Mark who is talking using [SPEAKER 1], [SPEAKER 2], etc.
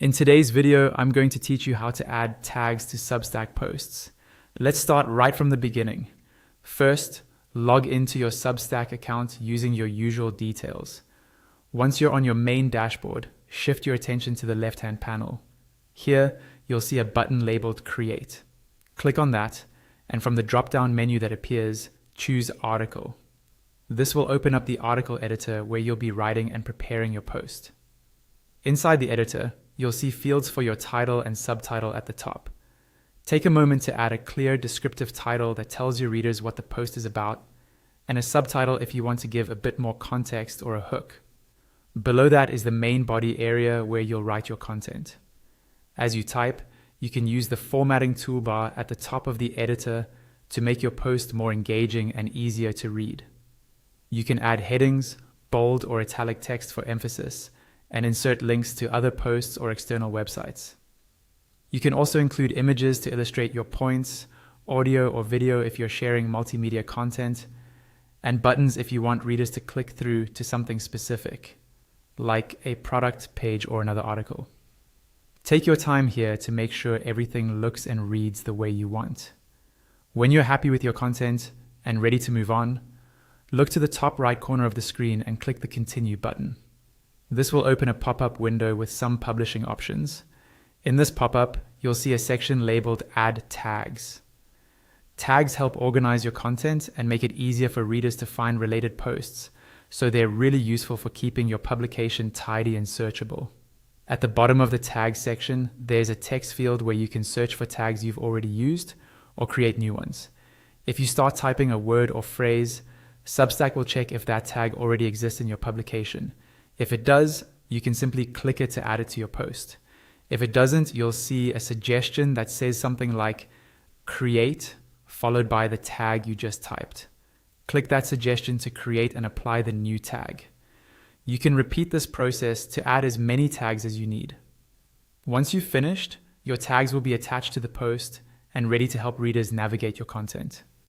[SPEAKER 1] In today's video, I'm going to teach you how to add tags to Substack posts. Let's start right from the beginning. First, log into your Substack account using your usual details. Once you're on your main dashboard, shift your attention to the left-hand panel. Here, you'll see a button labeled Create. Click on that, and from the drop-down menu that appears, choose Article. This will open up the article editor where you'll be writing and preparing your post. Inside the editor, you'll see fields for your title and subtitle at the top. Take a moment to add a clear, descriptive title that tells your readers what the post is about, and a subtitle if you want to give a bit more context or a hook. Below that is the main body area where you'll write your content. As you type, you can use the formatting toolbar at the top of the editor to make your post more engaging and easier to read. You can add headings, bold or italic text for emphasis, and insert links to other posts or external websites. You can also include images to illustrate your points, audio or video if you're sharing multimedia content, and buttons if you want readers to click through to something specific, like a product page or another article. Take your time here to make sure everything looks and reads the way you want. When you're happy with your content and ready to move on, look to the top right corner of the screen and click the Continue button. This will open a pop-up window with some publishing options. In this pop-up, you'll see a section labeled Add Tags. Tags help organize your content and make it easier for readers to find related posts, so they're really useful for keeping your publication tidy and searchable. At the bottom of the Tags section, there's a text field where you can search for tags you've already used or create new ones. If you start typing a word or phrase, Substack will check if that tag already exists in your publication. If it does, you can simply click it to add it to your post. If it doesn't, you'll see a suggestion that says something like create, followed by the tag you just typed. Click that suggestion to create and apply the new tag. You can repeat this process to add as many tags as you need. Once you've finished, your tags will be attached to the post and ready to help readers navigate your content.